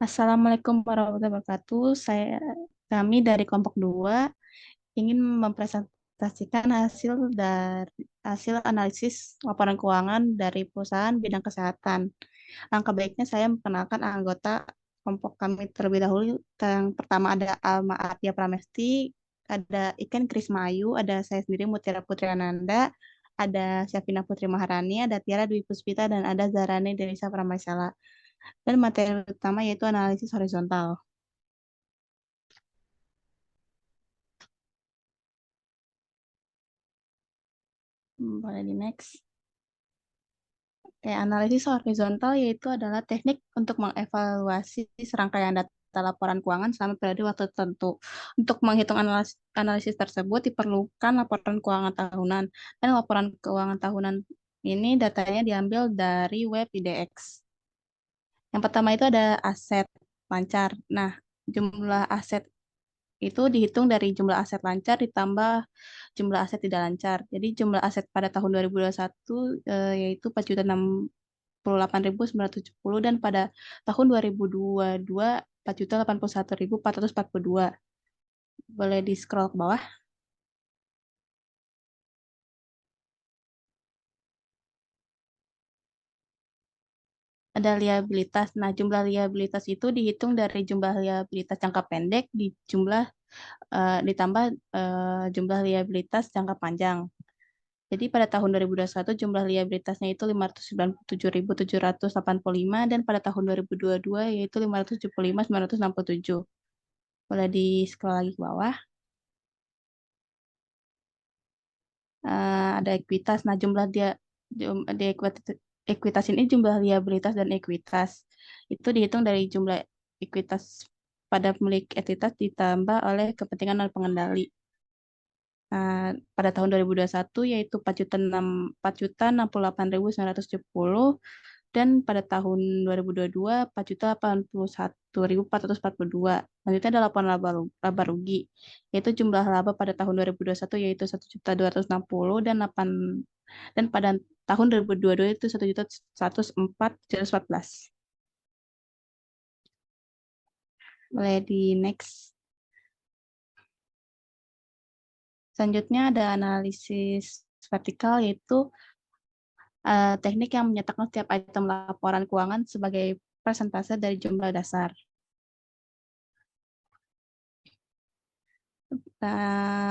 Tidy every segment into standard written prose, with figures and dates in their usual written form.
Assalamualaikum warahmatullahi wabarakatuh. Kami dari kelompok 2 ingin mempresentasikan hasil analisis laporan keuangan dari perusahaan bidang kesehatan. Langkah baiknya saya memperkenalkan anggota kelompok kami terlebih dahulu. Yang pertama ada Alma Ardia Pramesti, ada Iken Krismayu, ada saya sendiri Mutiara Putri Ananda, ada Syafina Putri Maharani, ada Tiara Dwi Puspita, dan ada Zarani Denisa Pramesala. Dan materi utama yaitu analisis horizontal. Boleh di next. Oke, analisis horizontal yaitu adalah teknik untuk mengevaluasi serangkaian data laporan keuangan selama periode waktu tertentu. Untuk menghitung analisis tersebut diperlukan laporan keuangan tahunan. Dan laporan keuangan tahunan ini datanya diambil dari web IDX. Yang pertama itu ada aset lancar. Nah, jumlah aset itu dihitung dari jumlah aset lancar ditambah jumlah aset tidak lancar. Jadi jumlah aset pada tahun 2021 yaitu 4.068.970 dan pada tahun 2022 4.081.442. Boleh di scroll ke bawah. Ada liabilitas. Nah, jumlah liabilitas itu dihitung dari jumlah liabilitas jangka pendek ditambah jumlah liabilitas jangka panjang. Jadi pada tahun 2021 jumlah liabilitasnya itu 597.785 dan pada tahun 2022 yaitu 575.967. Boleh di scroll lagi ke bawah. Ada ekuitas. Nah, di ekuitas ini jumlah liabilitas dan ekuitas. Itu dihitung dari jumlah ekuitas pada pemilik entitas ditambah oleh kepentingan non pengendali. Pada tahun 2021 yaitu 4.068.970 dan pada tahun 2022 4.081.442. Selanjutnya ada laporan laba rugi, yaitu jumlah laba pada tahun 2021 yaitu 1.260 dan pada tahun 2022 itu 1.104.114. Boleh di next. Selanjutnya ada analisis vertikal yaitu teknik yang menyatakan setiap item laporan keuangan sebagai persentase dari jumlah dasar.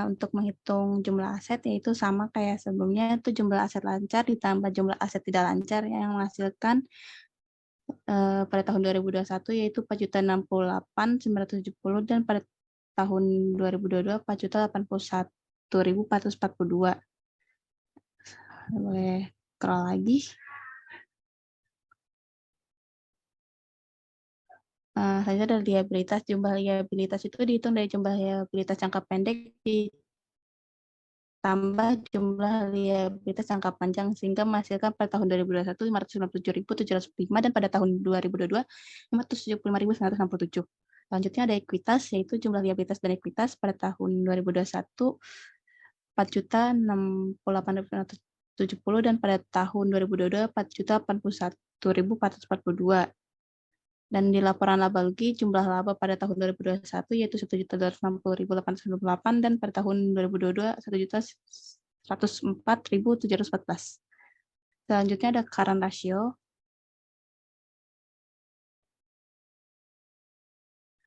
Untuk menghitung jumlah aset yaitu sama kayak sebelumnya, itu jumlah aset lancar ditambah jumlah aset tidak lancar yang menghasilkan pada tahun 2021 yaitu 4.068.970 dan pada tahun 2022 4.081.442. Boleh scroll lagi. Selanjutnya ada liabilitas. Jumlah liabilitas itu dihitung dari jumlah liabilitas jangka pendek ditambah jumlah liabilitas jangka panjang sehingga menghasilkan pada tahun 2021 597.705 dan pada tahun 2022 575.967. Selanjutnya ada ekuitas yaitu jumlah liabilitas dan ekuitas pada tahun 2021 4.068.970 dan pada tahun 2022 4.081.442. Dan di laporan laba rugi, jumlah laba pada tahun 2021 yaitu 1.260.898 dan pada tahun 2022 1.104.714. Selanjutnya ada current ratio.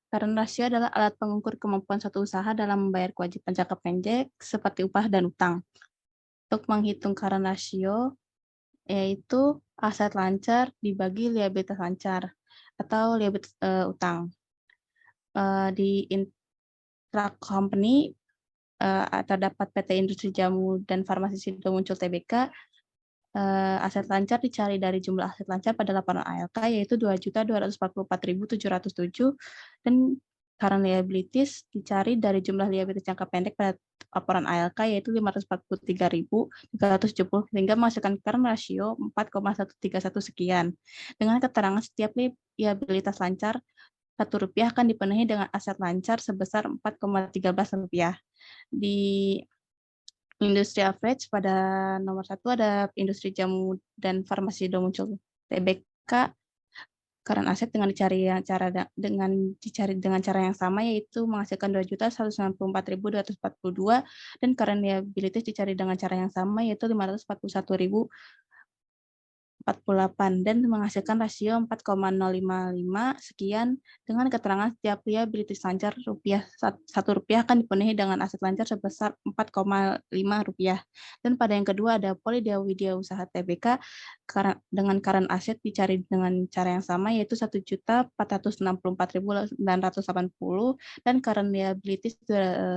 Current ratio adalah alat pengukur kemampuan suatu usaha dalam membayar kewajiban jangka pendek seperti upah dan utang. Untuk menghitung current ratio, yaitu aset lancar dibagi liabilitas lancar atau liabilitas utang. Di intra-company terdapat PT Industri Jamu dan Farmasi Sido Muncul Tbk. Aset lancar dicari dari jumlah aset lancar pada laporan ALK yaitu 2.244.707 dan current liabilities dicari dari jumlah liabilitas jangka pendek pada laporan ALK yaitu 543.370 sehingga menghasilkan current ratio 4,131 sekian. Dengan keterangan setiap liabilitas lancar Rp1 akan dipenuhi dengan aset lancar sebesar Rp4,13. Di industri average pada nomor 1 ada industri jamu dan farmasi muncul TBK current asset dengan dicari dengan cara yang sama, yaitu menghasilkan 2.194.242, dan current liabilities dicari dengan cara yang sama, yaitu 541.048, dan menghasilkan rasio 4,055 sekian. Dengan keterangan setiap liabilities lancar Rp1 akan dipenuhi dengan aset lancar sebesar Rp4,5. Dan pada yang kedua ada Polida Widya Usaha Tbk dengan current asset dicari dengan cara yang sama, yaitu 1.464.980, dan current liabilities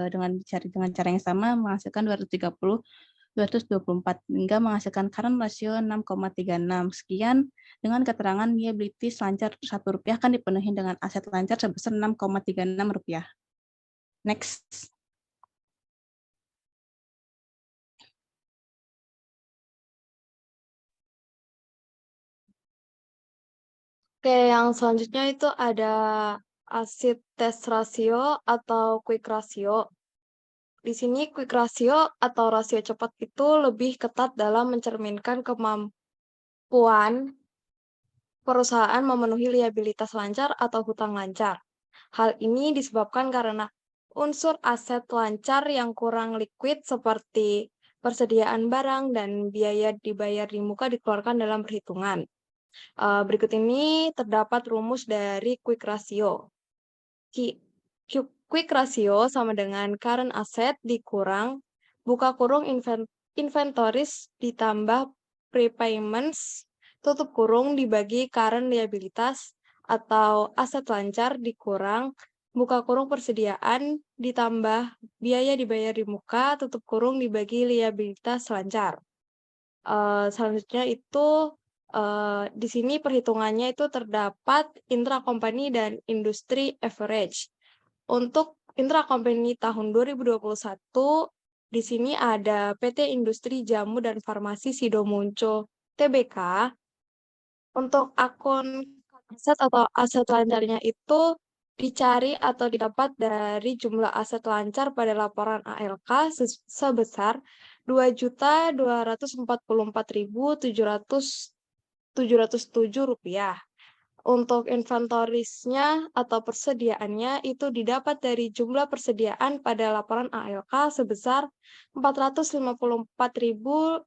dengan dicari dengan cara yang sama menghasilkan 224 hingga menghasilkan current rasio 6,36 sekian. Dengan keterangan liabilities lancar Rp1 akan dipenuhi dengan aset lancar sebesar Rp6,36. Next. Oke, yang selanjutnya itu ada acid test ratio atau quick ratio. Di sini quick ratio atau rasio cepat itu lebih ketat dalam mencerminkan kemampuan perusahaan memenuhi liabilitas lancar atau hutang lancar. Hal ini disebabkan karena unsur aset lancar yang kurang liquid seperti persediaan barang dan biaya dibayar di muka dikeluarkan dalam perhitungan. Berikut ini terdapat rumus dari quick ratio. Quick ratio sama dengan current asset dikurang buka kurung inventories ditambah prepayments tutup kurung dibagi current liabilitas atau aset lancar dikurang buka kurung persediaan ditambah biaya dibayar di muka tutup kurung dibagi liabilitas lancar. Selanjutnya itu di sini perhitungannya itu terdapat intracompany dan industri average. Untuk intracompany tahun 2021, di sini ada PT Industri Jamu dan Farmasi Sidomuncul Tbk. Untuk akun aset atau aset lancarnya itu dicari atau didapat dari jumlah aset lancar pada laporan ALK sebesar Rp2.244.707. Untuk inventorisnya atau persediaannya itu didapat dari jumlah persediaan pada laporan ALK sebesar Rp454.810.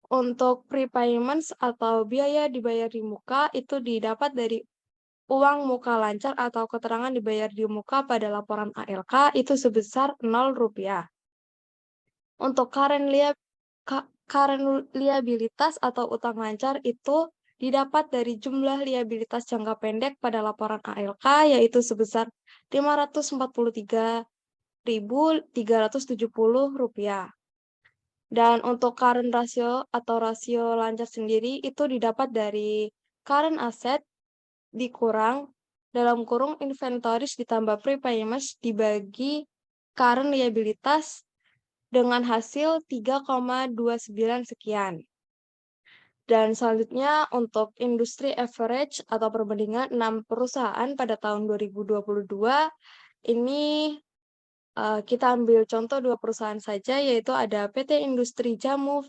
Untuk prepayments atau biaya dibayar di muka itu didapat dari uang muka lancar atau keterangan dibayar di muka pada laporan ALK itu sebesar Rp0. Untuk current liabilitas atau utang lancar itu didapat dari jumlah liabilitas jangka pendek pada laporan ALK yaitu sebesar Rp543.370. Dan untuk current ratio atau rasio lancar sendiri itu didapat dari current asset dikurang dalam kurung inventories ditambah prepayments dibagi current liabilitas dengan hasil 3,29 sekian. Dan selanjutnya untuk industri average atau perbandingan 6 perusahaan pada tahun 2022, ini kita ambil contoh 2 perusahaan saja, yaitu ada PT Industri Jamu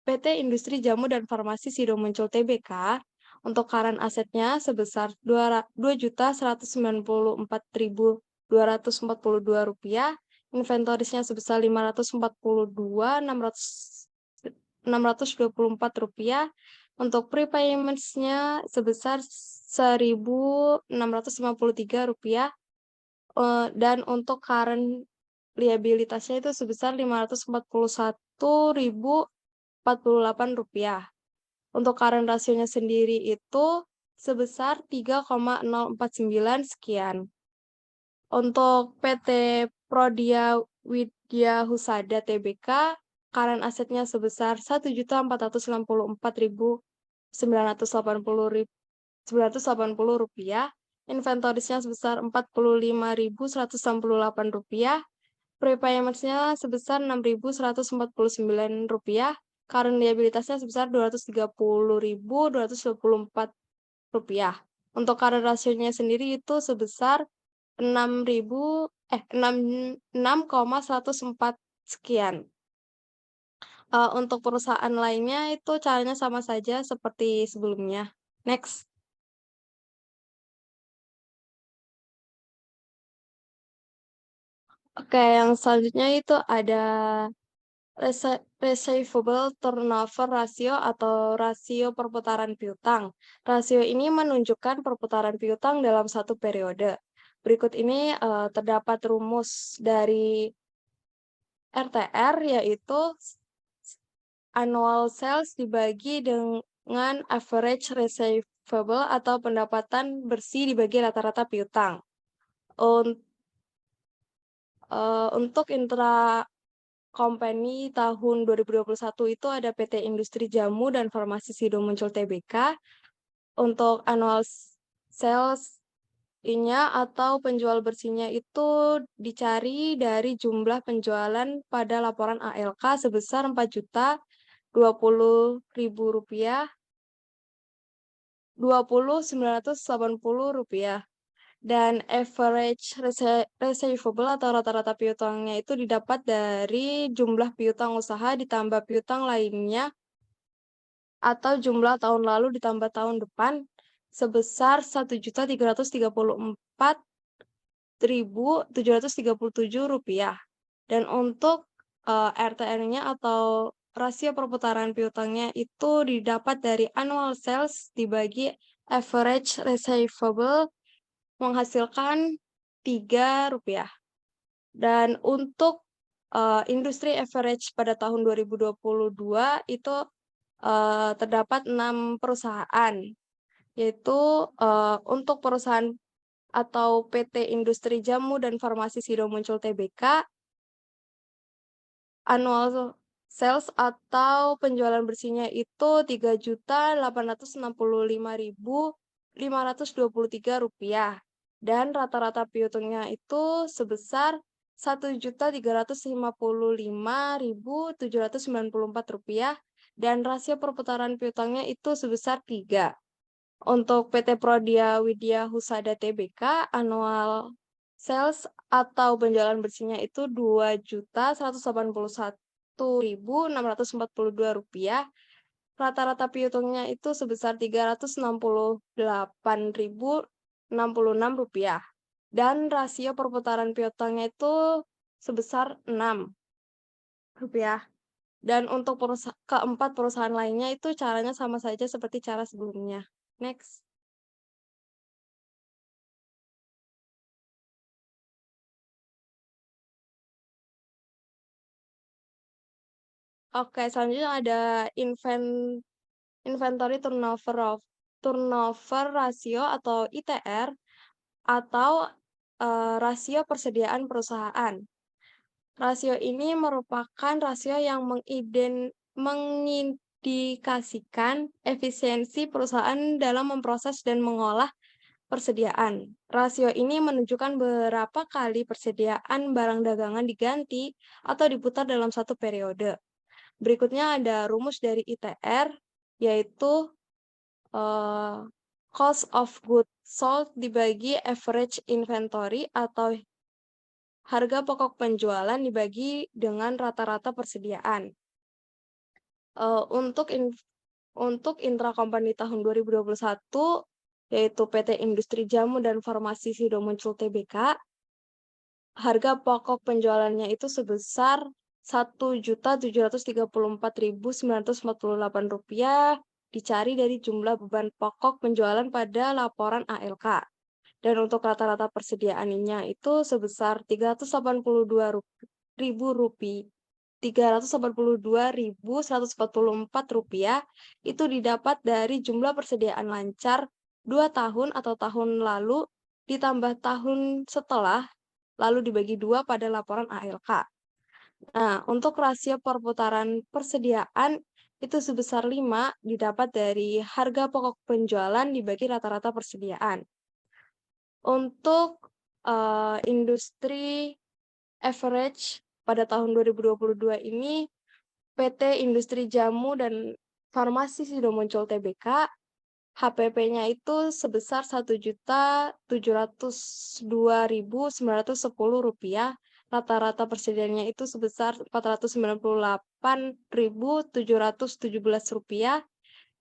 dan Farmasi Sidomuncul Tbk. Untuk current asetnya sebesar Rp2.194.242, inventorisnya sebesar Rp542.624, untuk prepayments-nya sebesar Rp1.653, dan untuk current liabilitasnya itu sebesar Rp541.048. Untuk current rasionya sendiri itu sebesar 3,049 sekian. Untuk PT Prodia Widya Husada Tbk, current asetnya sebesar Rp1.464.980, inventorisnya sebesar Rp45.168, prepayment-nya sebesar Rp6.149, current liabilitasnya sebesar Rp230.224. Untuk current rasionya sendiri itu sebesar 6,104 sekian. Untuk perusahaan lainnya itu caranya sama saja seperti sebelumnya. Next. Oke, yang selanjutnya itu ada receivable turnover ratio atau rasio perputaran piutang. Rasio ini menunjukkan perputaran piutang dalam satu periode. Berikut ini terdapat rumus dari RTR, yaitu annual sales dibagi dengan average receivable atau pendapatan bersih dibagi rata-rata piutang. Untuk intra company tahun 2021 itu ada PT Industri Jamu dan Farmasi Sido Muncul Tbk. Untuk annual sales-nya atau penjual bersihnya itu dicari dari jumlah penjualan pada laporan ALK sebesar 4.020.000 rupiah, 20.980 rupiah. Dan average receivable atau rata-rata piutangnya itu didapat dari jumlah piutang usaha ditambah piutang lainnya atau jumlah tahun lalu ditambah tahun depan sebesar 1.334.737 rupiah. Dan untuk RTR-nya atau rasio perputaran piutangnya itu didapat dari annual sales dibagi average receivable menghasilkan 3 rupiah. Dan untuk industri average pada tahun 2022 itu terdapat 6 perusahaan, yaitu untuk perusahaan atau PT Industri Jamu dan Farmasi Sido Muncul Tbk, annual sales atau penjualan bersihnya itu 3.865.523 rupiah. Dan rata-rata piutangnya itu sebesar 1.355.794 rupiah dan rasio perputaran piutangnya itu sebesar 3. Untuk PT Prodia Widya Husada Tbk, annual sales atau penjualan bersihnya itu 2.181.642 rupiah. Rata-rata piutangnya itu sebesar 368.066 rupiah. Dan rasio perputaran piutangnya itu sebesar 6 rupiah. Dan untuk keempat perusahaan lainnya itu caranya sama saja seperti cara sebelumnya. Next. Oke, selanjutnya ada inventory turnover ratio atau ITR atau rasio persediaan perusahaan. Rasio ini merupakan rasio yang mengindikasikan efisiensi perusahaan dalam memproses dan mengolah persediaan. Rasio ini menunjukkan berapa kali persediaan barang dagangan diganti atau diputar dalam satu periode. Berikutnya ada rumus dari ITR, yaitu cost of goods sold dibagi average inventory atau harga pokok penjualan dibagi dengan rata-rata persediaan. Untuk intracompany tahun 2021, yaitu PT Industri Jamu dan Farmasi Sido Muncul Tbk, harga pokok penjualannya itu sebesar Rp1.734.948 dicari dari jumlah beban pokok penjualan pada laporan ALK. Dan untuk rata-rata persediaannya itu sebesar Rp382.144 itu didapat dari jumlah persediaan lancar 2 tahun atau tahun lalu ditambah tahun setelah lalu dibagi 2 pada laporan ALK. Nah, untuk rasio perputaran persediaan itu sebesar 5 didapat dari harga pokok penjualan dibagi rata-rata persediaan. Untuk industri average pada tahun 2022 ini, PT Industri Jamu dan Farmasi Sido Muncul Tbk, HPP-nya itu sebesar Rp1.702.910 rata-rata persediaannya itu sebesar Rp498.717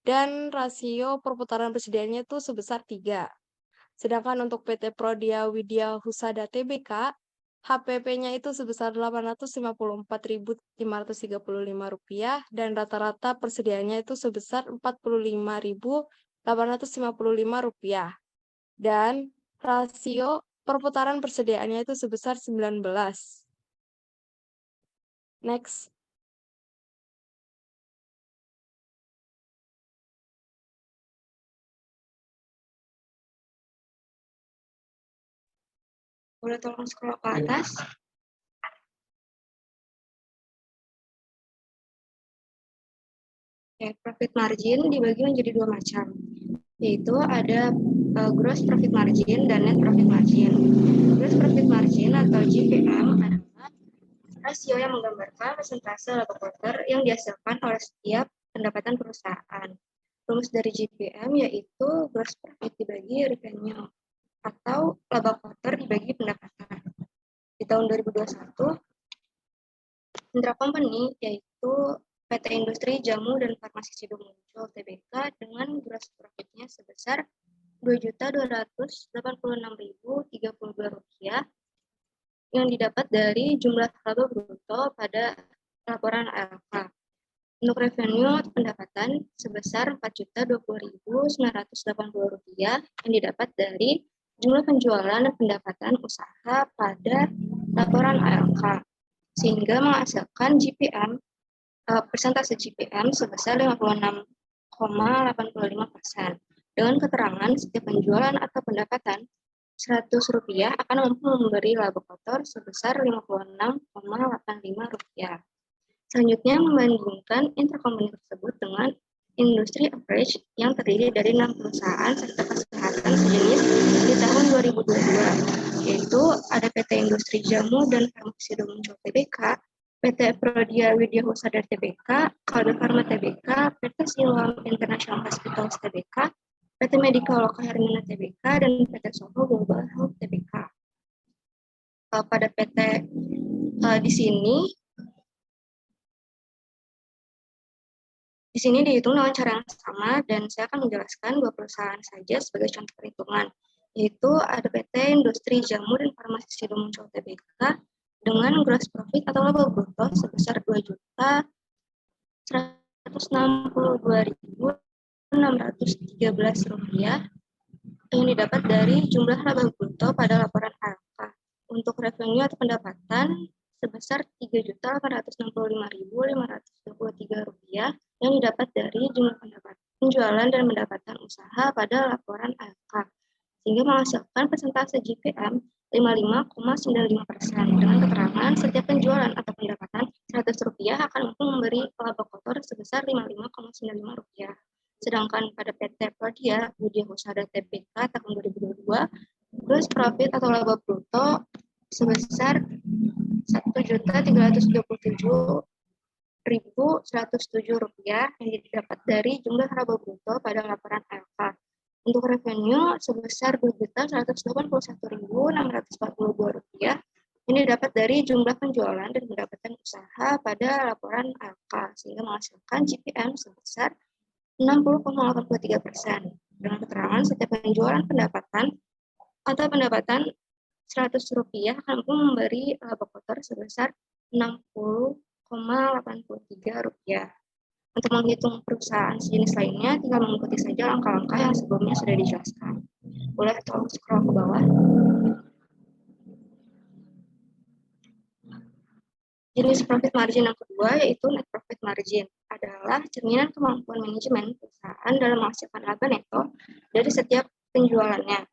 dan rasio perputaran persediaannya itu sebesar 3. Sedangkan untuk PT Prodia Widya Husada Tbk, HPP-nya itu sebesar Rp854.535 dan rata-rata persediaannya itu sebesar Rp45.855 dan rasio perputaran persediaannya itu sebesar 19. Next. Boleh tolong scroll ke atas? Ya, profit margin dibagi menjadi dua macam, yaitu ada gross profit margin dan net profit margin. Gross profit margin atau GPM adalah rasio yang menggambarkan persentase laba quarter yang dihasilkan oleh setiap pendapatan perusahaan. Rumus dari GPM yaitu gross profit dibagi revenue atau laba quarter dibagi pendapatan. Di tahun 2021, Indra Company yaitu PT Industri Jamu dan Farmasi Sidomulyo Tbk dengan gross profitnya sebesar Rp2.286.032 yang didapat dari jumlah laba bruto pada laporan ALK. Untuk revenue atau pendapatan sebesar Rp4.020.980 yang didapat dari jumlah penjualan dan pendapatan usaha pada laporan ALK, sehingga menghasilkan GPM persentase GPM sebesar 56,85%. Dengan keterangan setiap penjualan atau pendapatan Rp100 akan mampu memberi laba kotor sebesar Rp56,85. Selanjutnya, membandingkan intercompany tersebut dengan industri average yang terdiri dari 6 perusahaan sektor kesehatan sejenis di tahun 2022, yaitu ada PT Industri Jamu dan Farmasi Sidomulyo Tbk, PT Prodia Widya Husada Tbk, Kalbe Farma Tbk, PT Siloam International Hospitals Tbk, PT Medica Loka Hermina Tbk, dan PT Soho Global Health Tbk. Pada PT di sini dihitung dengan cara yang sama dan saya akan menjelaskan dua perusahaan saja sebagai contoh perhitungan, yaitu ada PT Industri Jamu dan Farmasi Sidomulyo Tbk dengan gross profit atau laba bruto sebesar Rp2.162.613 yang didapat dari jumlah laba bruto pada laporan ALK. Untuk revenue atau pendapatan sebesar Rp3.865.523 yang didapat dari jumlah penjualan dan pendapatan usaha pada laporan ALK, sehingga menghasilkan persentase GPM 55,95%. Dengan keterangan setiap penjualan atau pendapatan Rp100 akan mampu memberi laba kotor sebesar Rp55,95. Sedangkan pada PT Prodia Widya Husada Tbk tahun 2022, gross profit atau laba bruto sebesar Rp1.327.107 yang didapat dari jumlah laba bruto pada laporan ALK. Untuk revenue sebesar Rp2.181.642 yang didapat dari jumlah penjualan dan pendapatan usaha pada laporan ALK, sehingga menghasilkan GPM sebesar 60,83%. Dengan keterangan setiap penjualan pendapatan atau pendapatan Rp100 akan mampu memberi laba kotor sebesar Rp60,83. Untuk menghitung perusahaan sejenis lainnya, tinggal mengikuti saja langkah-langkah yang sebelumnya sudah dijelaskan. Boleh tolong scroll ke bawah. Jenis profit margin yang kedua yaitu net profit margin adalah cerminan kemampuan manajemen perusahaan dalam menghasilkan laba neto dari setiap penjualannya.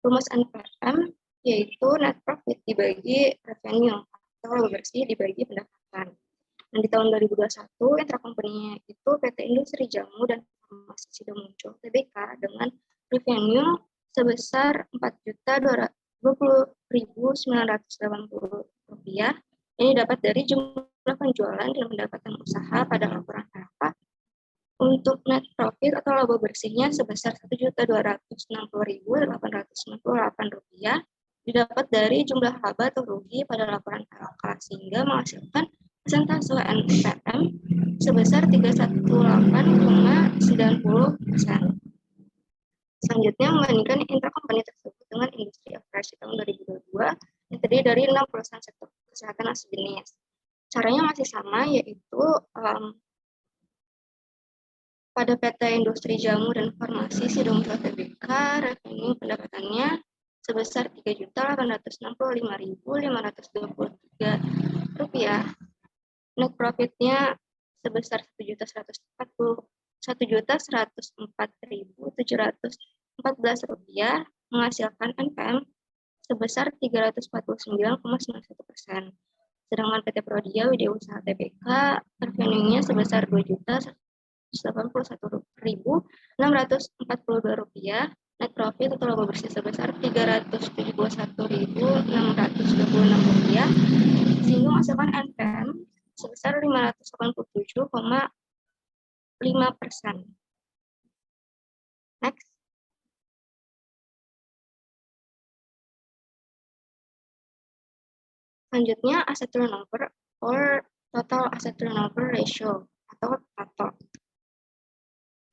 Rumus NPM yaitu net profit dibagi revenue atau laba bersih dibagi pendapatan. Dan di tahun 2021, intracompany itu PT Industri Jamu dan Farmasi Sidomulyo Tbk dengan revenue sebesar Rp4.020.980 yang didapat dari jumlah penjualan dan pendapatan usaha pada laporan ALK. Untuk net profit atau laba bersihnya sebesar Rp1.260.898 didapat dari jumlah laba atau rugi pada laporan ALK sehingga menghasilkan persentase NPM sebesar 318,90%. Selanjutnya, membandingkan intrakompani tersebut dengan industri operasi tahun 2022 yang terdiri dari 6 perusahaan sektor kesehatan dan sejenis. Caranya masih sama, yaitu pada PT Industri Jamu dan Farmasi Sidomukro Tbk, revenue pendapatannya sebesar Rp3.865.523. Net profitnya sebesar Rp1.104.714, menghasilkan NPM sebesar 349,91%. Sedangkan PT Prodia Widya Usaha Tbk, revenue-nya sebesar Rp2.881.642, net profit atau laba bersih sebesar Rp371.626, sehingga menghasilkan NPM sebesar 587,5%. Next. Selanjutnya, asset turnover or total asset turnover ratio atau TATO.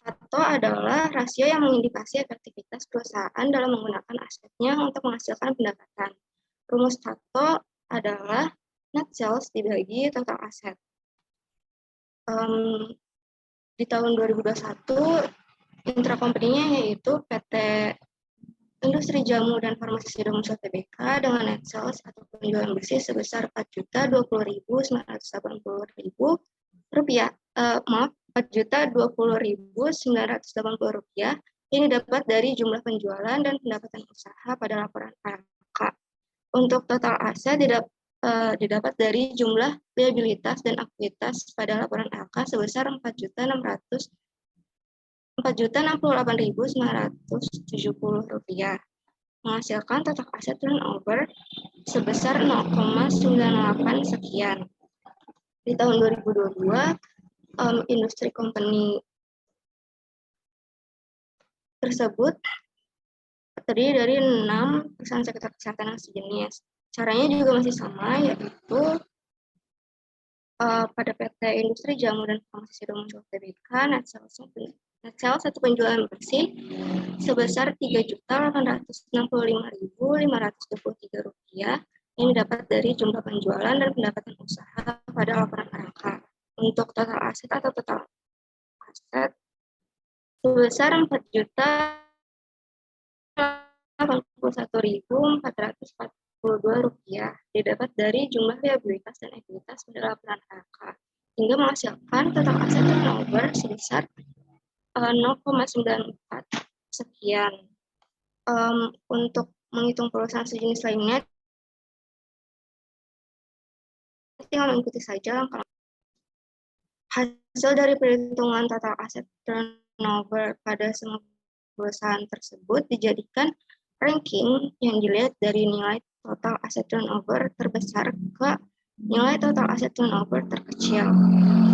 TATO adalah rasio yang mengindikasi efektivitas perusahaan dalam menggunakan asetnya untuk menghasilkan pendapatan. Rumus TATO adalah net sales dibagi total aset. Di tahun 2021, intrakompaninya yaitu PT Industri Jamu dan Farmasi Sidomukro Tbk dengan net sales atau penjualan bersih sebesar Rp4.020.980. Rp4.020.980 ini dapat dari jumlah penjualan dan pendapatan usaha pada laporan ALK. Untuk total aset didapat dari jumlah liabilitas dan ekuitas pada laporan ALK sebesar Rp4.068.970, menghasilkan total aset turnover sebesar 0,98 sekian. Di tahun 2022, industri company tersebut terdiri dari 6 perusahaan sektor kesehatan yang sejenis. Caranya juga masih sama, yaitu pada PT Industri Jamu dan Farmasi Sidomukro Tbk, net sales atau penjualan bersih sebesar Rp3.865.523 yang didapat dari jumlah penjualan dan pendapatan usaha pada laporan ALK. Untuk total aset atau total aset sebesar Rp4.081.442 didapat dari jumlah liabilitas dan ekuitas pada laporan ALK, hingga menghasilkan total aset turnover sebesar 0,94 sekian. Untuk menghitung perusahaan sejenis lainnya, tinggal mengikuti saja langkah. Hasil dari perhitungan total aset turnover pada semua perusahaan tersebut dijadikan ranking yang dilihat dari nilai total aset turnover terbesar ke nilai total aset turnover terkecil.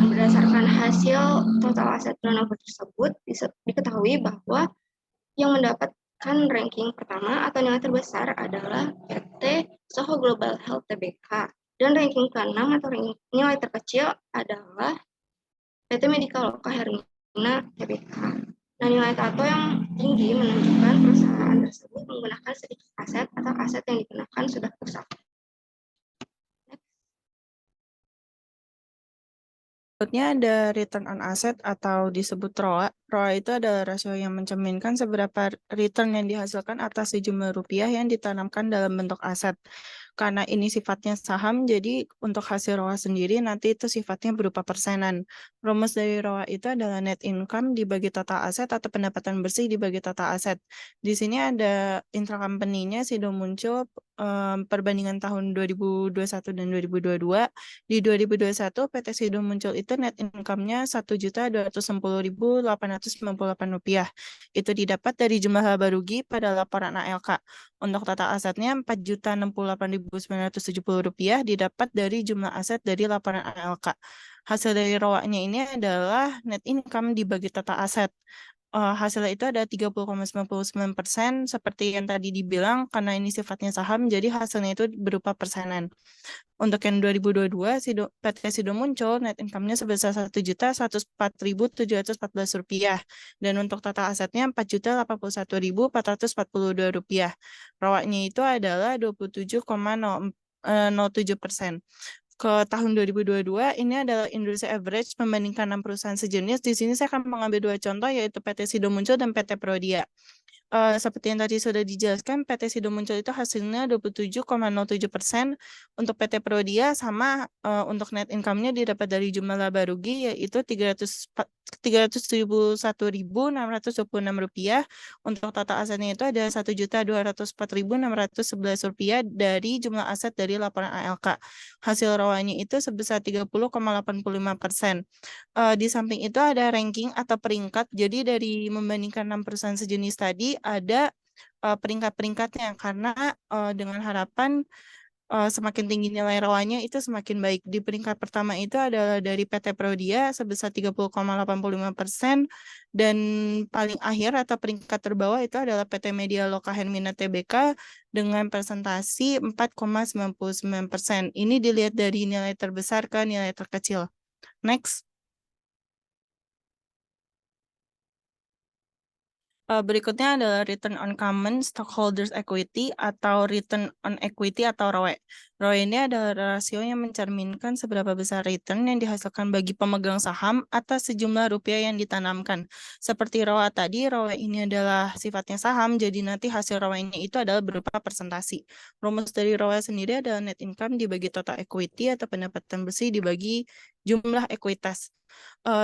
Berdasarkan hasil total aset turnover tersebut, diketahui bahwa yang mendapatkan ranking pertama atau nilai terbesar adalah PT Soho Global Health Tbk, dan ranking ke-6 atau nilai terkecil adalah PT Medica Loka Hermina Tbk. Nah, nilai TATO yang tinggi menunjukkan perusahaan tersebut menggunakan sedikit aset atau aset yang digunakan sudah rusak. Berikutnya ada return on asset atau disebut ROA. ROA itu adalah rasio yang mencerminkan seberapa return yang dihasilkan atas sejumlah rupiah yang ditanamkan dalam bentuk aset. Karena ini sifatnya saham, jadi untuk hasil ROA sendiri nanti itu sifatnya berupa persenan. Rumus dari ROA itu adalah net income dibagi total aset atau pendapatan bersih dibagi total aset. Di sini ada intracompany-nya Sido muncul perbandingan tahun 2021 dan 2022. Di 2021 PT Sido muncul itu net income-nya Rp1.210.898. Itu didapat dari jumlah laba rugi pada laporan ALK. Untuk total asetnya Rp4.068.970 didapat dari jumlah aset dari laporan ALK. Hasil dari ROA-nya ini adalah net income dibagi total aset. hasilnya itu ada 30,99%, seperti yang tadi dibilang, karena ini sifatnya saham, jadi hasilnya itu berupa persenan. Untuk yang 2022, PT Sido Muncul net income-nya sebesar Rp1.104.714. Dan untuk total asetnya Rp4.081.442. ROA-nya itu adalah 27,07%. Ke tahun 2022, ini adalah industry average membandingkan 6 perusahaan sejenis. Di sini saya akan mengambil 2 contoh, yaitu PT Sido Muncul dan PT Prodia. Seperti yang tadi sudah dijelaskan, PT Sido Muncul itu hasilnya 27,07%. Untuk PT Prodia sama, untuk net income-nya didapat dari jumlah laba rugi, yaitu Rp371.626. Untuk total asetnya itu ada Rp1.204.611 dari jumlah aset dari laporan ALK. Hasil ROA-nya itu sebesar 30,85%. Di samping itu ada ranking atau peringkat. Jadi dari membandingkan 6 perusahaan sejenis tadi ada peringkat-peringkatnya, karena dengan harapan semakin tinggi nilai ROA-nya itu semakin baik. Di peringkat pertama itu adalah dari PT Prodia sebesar 30,85%, dan paling akhir atau peringkat terbawah itu adalah PT Media Loka Hermina Tbk dengan presentasi 4,99%. Ini dilihat dari nilai terbesar ke nilai terkecil. Next. Berikutnya adalah return on common stockholders equity atau return on equity atau ROE. ROE ini adalah rasio yang mencerminkan seberapa besar return yang dihasilkan bagi pemegang saham atas sejumlah rupiah yang ditanamkan. Seperti ROA tadi, ROE ini adalah sifatnya saham, jadi nanti hasil ROE-nya itu adalah berupa persentasi. Rumus dari ROE sendiri adalah net income dibagi total equity atau pendapatan bersih dibagi jumlah ekuitas.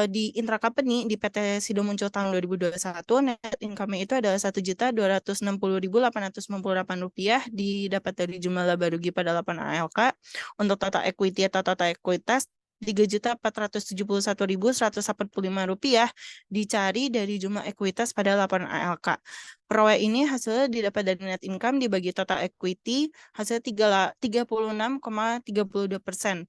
Di intracompany di PT Sido Muncul tahun 2021, net income itu adalah Rp1.260.898 didapat dari jumlah laba rugi pada laporan ALK. Untuk total equity atau total ekuitas Rp3.471.185 dicari dari jumlah ekuitas pada laporan ALK. ROE ini hasilnya didapat dari net income dibagi total equity, hasil 36,32%.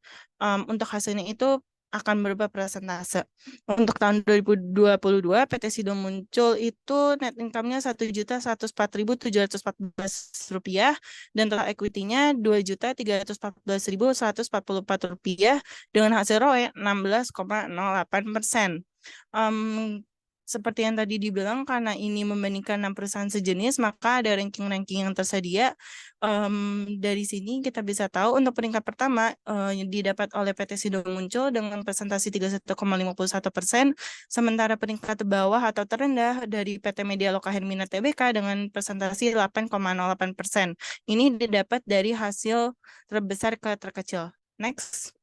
Untuk hasilnya itu akan berupa persentase. Untuk tahun 2022, PT Sido Muncul itu net income-nya Rp1.001.714 dan total equity-nya Rp2.314.144 dengan hasil ROE 16,08%. Seperti yang tadi dibilang, karena ini membandingkan 6 perusahaan sejenis, maka ada ranking-ranking yang tersedia. Dari sini kita bisa tahu untuk peringkat pertama yang didapat oleh PT Sido Muncul dengan presentasi 31,51%, sementara peringkat bawah atau terendah dari PT Media Loka Hermina Tbk dengan presentasi 8,08%. Ini didapat dari hasil terbesar ke terkecil. Next.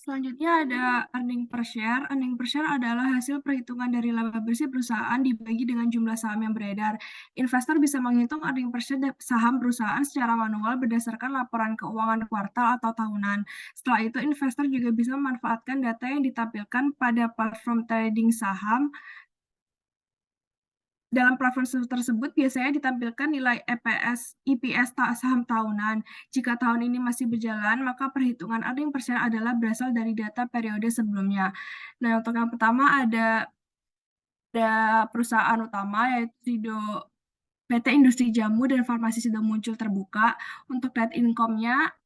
Selanjutnya ada earning per share. Earning per share adalah hasil perhitungan dari laba bersih perusahaan dibagi dengan jumlah saham yang beredar. Investor bisa menghitung earning per share saham perusahaan secara manual berdasarkan laporan keuangan kuartal atau tahunan. Setelah itu, investor juga bisa memanfaatkan data yang ditampilkan pada platform trading saham. Dalam platform tersebut biasanya ditampilkan nilai EPS saham tahunan. Jika tahun ini masih berjalan, maka perhitungan earning per share adalah berasal dari data periode sebelumnya. Nah, untuk yang pertama ada perusahaan utama yaitu PT Industri Jamu dan Farmasi Sido Muncul Terbuka. Untuk net income-nya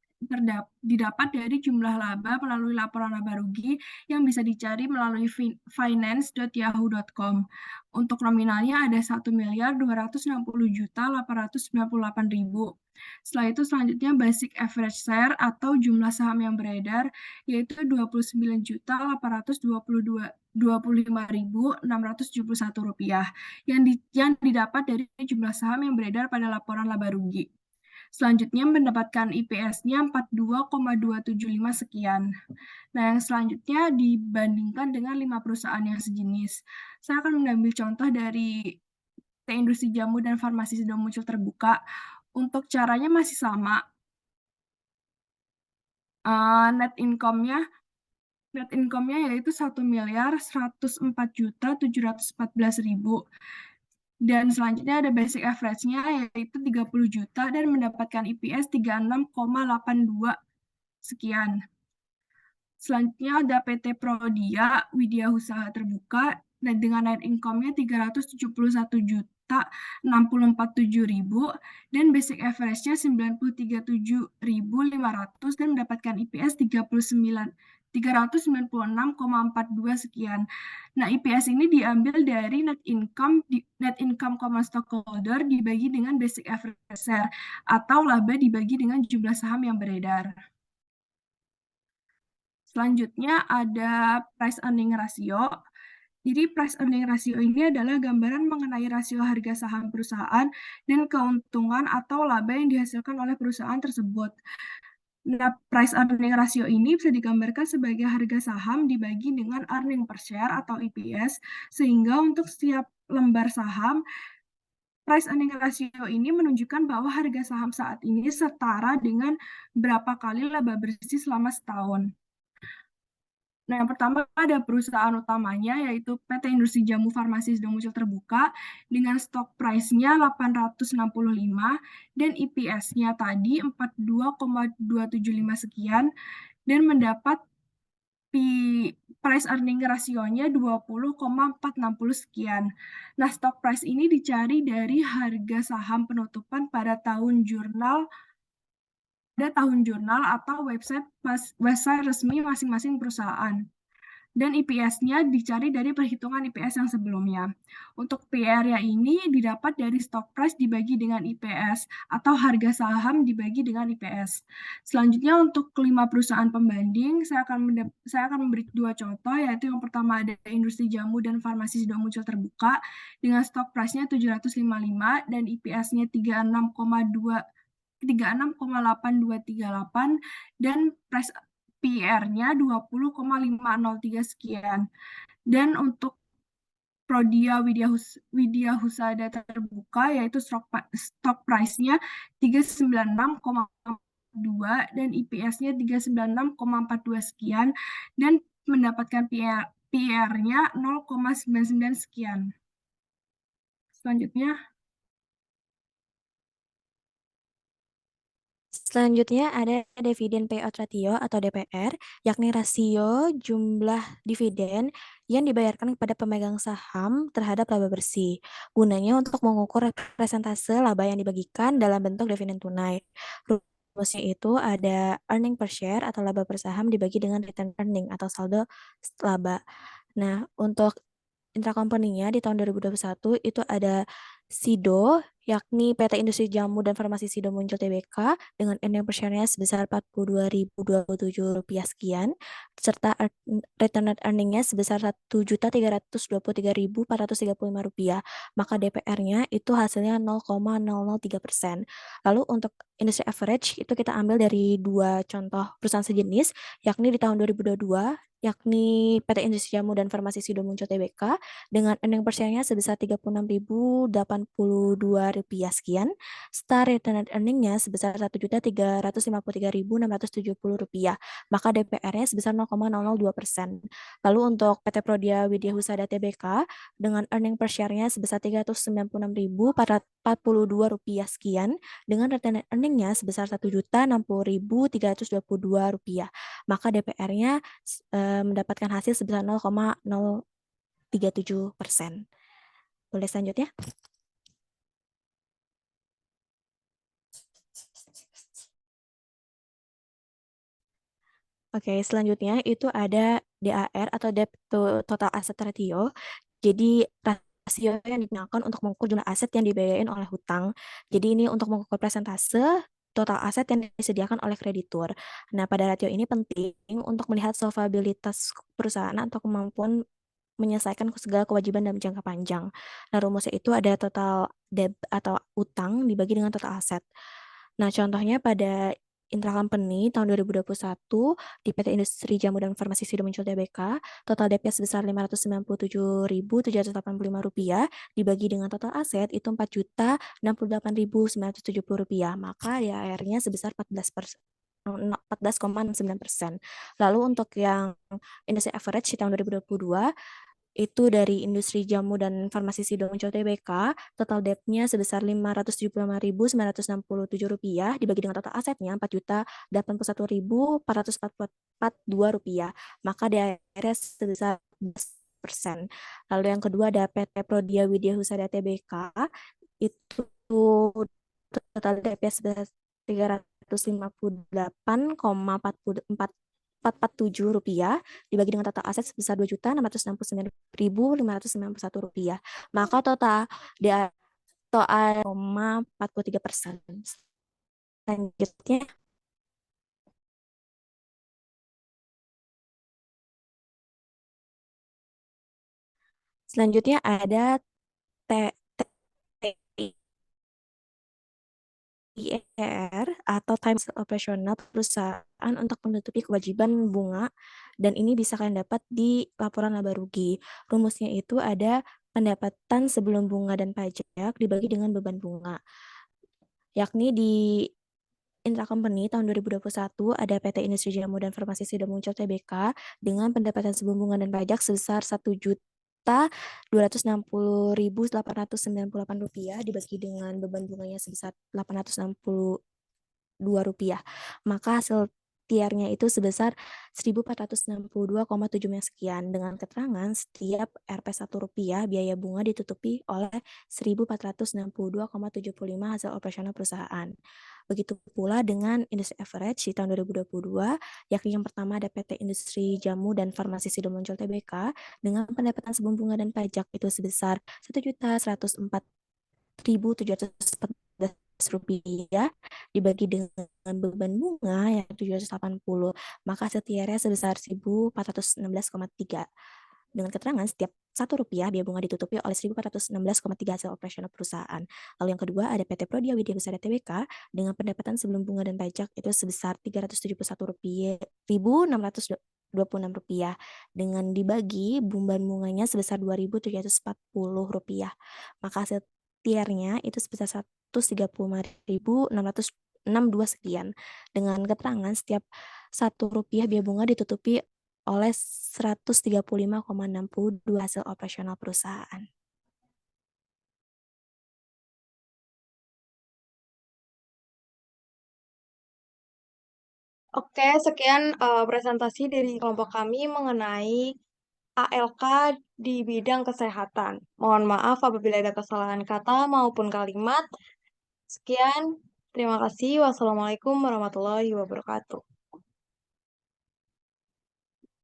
didapat dari jumlah laba melalui laporan laba rugi yang bisa dicari melalui finance.yahoo.com. Untuk nominalnya ada 1.260.898.000. Setelah itu selanjutnya basic average share atau jumlah saham yang beredar yaitu 29.825.671 rupiah yang didapat dari jumlah saham yang beredar pada laporan laba rugi. Selanjutnya mendapatkan IPS-nya 42,275 sekian. Nah, yang selanjutnya dibandingkan dengan 5 perusahaan yang sejenis. Saya akan mengambil contoh dari PT Industri Jamu dan Farmasi Sido Muncul Terbuka. Untuk caranya masih sama. Net income-nya yaitu 1.104.714.000. Dan selanjutnya ada basic average-nya yaitu 30 juta dan mendapatkan IPS 36,82 sekian. Selanjutnya ada PT Prodia Widya Usaha Terbuka dengan net income-nya 371.064.700 dan basic average-nya 93.7.500 dan mendapatkan IPS 396,42 sekian. Nah, IPS ini diambil dari net income common stockholder dibagi dengan basic average share atau laba dibagi dengan jumlah saham yang beredar. Selanjutnya ada price earning ratio. Jadi price earning ratio ini adalah gambaran mengenai rasio harga saham perusahaan dan keuntungan atau laba yang dihasilkan oleh perusahaan tersebut. Nah, price earning ratio ini bisa digambarkan sebagai harga saham dibagi dengan earning per share atau EPS, sehingga untuk setiap lembar saham, price earning ratio ini menunjukkan bahwa harga saham saat ini setara dengan berapa kali laba bersih selama setahun. Nah, yang pertama ada perusahaan utamanya yaitu PT Industri Jamu Farmasi Sido Muncul Terbuka dengan stok price-nya 865 dan EPS-nya tadi 42,275 sekian dan mendapat price earning ratio-nya 20,460 sekian. Nah, stok price ini dicari dari harga saham penutupan pada tahun jurnal atau website resmi masing-masing perusahaan. Dan IPS-nya dicari dari perhitungan IPS yang sebelumnya. Untuk PR-nya ini didapat dari stock price dibagi dengan IPS atau harga saham dibagi dengan IPS. Selanjutnya untuk 5 perusahaan pembanding, saya akan memberi 2 contoh, yaitu yang pertama ada Industri Jamu dan Farmasi Sido Muncul Terbuka dengan stock price-nya 755 dan IPS-nya 36,8238 dan price PR-nya 20,503 sekian. Dan untuk Prodia Widya Husada Terbuka yaitu stock price-nya 396,2 dan IPS-nya 396,42 sekian dan mendapatkan PR-nya 0,99 sekian. Selanjutnya ada dividen payout ratio atau DPR, yakni rasio jumlah dividen yang dibayarkan kepada pemegang saham terhadap laba bersih. Gunanya untuk mengukur persentase laba yang dibagikan dalam bentuk dividen tunai. Rumusnya itu ada earning per share atau laba per saham dibagi dengan return earning atau saldo laba. Nah, untuk intracompany-nya di tahun 2021 itu ada SIDO, yakni PT Industri Jamu dan Farmasi Sido Muncul Tbk dengan earning per share-nya sebesar Rp42.027 sekian, serta return net earning-nya sebesar Rp1.323.435. Maka DPR-nya itu hasilnya 0,003%. Lalu untuk industry average itu kita ambil dari 2 contoh perusahaan sejenis, yakni di tahun 2022, yakni PT Industri Jamu dan Farmasi Sido Muncul Tbk dengan earning per share-nya sebesar Rp36.082 sekian, serta return net earning-nya sebesar Rp1.353.670, maka DPR-nya sebesar 0,002%. Lalu untuk PT Prodia Widya Husada Tbk dengan earning per share-nya sebesar Rp396.442 sekian, dengan return net earning-nya sebesar Rp1.060.322, maka DPR-nya mendapatkan hasil sebesar 0,037%. Boleh selanjutnya? Oke, selanjutnya itu ada DAR atau Debt to Total Asset Ratio. Jadi rasio yang digunakan untuk mengukur jumlah aset yang dibiayain oleh hutang. Jadi ini untuk mengukur persentase total aset yang disediakan oleh kreditur. Nah, pada rasio ini penting untuk melihat solvabilitas perusahaan atau kemampuan menyelesaikan segala kewajiban dalam jangka panjang. Nah, rumusnya itu ada total debt atau utang dibagi dengan total aset. Nah, contohnya pada intracompany tahun 2021 di PT Industri Jamu dan Farmasi Sido Muncul Tbk, total debt-nya sebesar Rp597.785 dibagi dengan total aset itu Rp4.068.970, maka DAR-nya sebesar 14,69%. Lalu untuk yang industry average di tahun 2022 itu dari industri jamu dan farmasi Sidomuncul Tbk, total debt-nya sebesar Rp575.967 dibagi dengan total asetnya Rp4.081.442, maka DAR sebesar 11%. Lalu yang kedua ada PT Prodia Widya Husada Tbk, itu total debt-nya sebesar Rp358,447 dibagi dengan total aset sebesar Rp2.669.591. Maka total DAR 43%. Selanjutnya ada TIR atau time operasional perusahaan untuk menutupi kewajiban bunga, dan ini bisa kalian dapat di laporan laba rugi. Rumusnya itu ada pendapatan sebelum bunga dan pajak dibagi dengan beban bunga, yakni di intracompany tahun 2021 ada PT Industri Jamu dan Farmasi Sidomuncul Tbk dengan pendapatan sebelum bunga dan pajak sebesar Rp1.260.898 dibagi dengan beban bunganya sebesar Rp862. Maka hasil TIR-nya itu sebesar 1.462,7 sekian, dengan keterangan setiap Rp1 biaya bunga ditutupi oleh 1.462,75 hasil operasional perusahaan. Begitu pula dengan industri average di tahun 2022, yakni yang pertama ada PT Industri Jamu dan Farmasi Sidomuncul Tbk dengan pendapatan sebelum bunga dan pajak itu sebesar Rp1.104.714 dibagi dengan beban bunga yang 780, maka hasil TIR-nya sebesar 1.416,3. Dengan keterangan setiap Rp1 biaya bunga ditutupi oleh 1.416,3 hasil operasional perusahaan. Lalu yang kedua ada PT Prodia Widya Husada Tbk dengan pendapatan sebelum bunga dan pajak itu sebesar Rp371.626 dengan dibagi beban bunganya sebesar Rp2.740. Maka hasil TIR-nya itu sebesar 135.662 sekian. Dengan keterangan setiap Rp1 biaya bunga ditutupi oleh 135,62 hasil operasional perusahaan. Oke, sekian presentasi dari kelompok kami mengenai ALK di bidang kesehatan. Mohon maaf apabila ada kesalahan kata maupun kalimat. Sekian, terima kasih. Wassalamualaikum warahmatullahi wabarakatuh.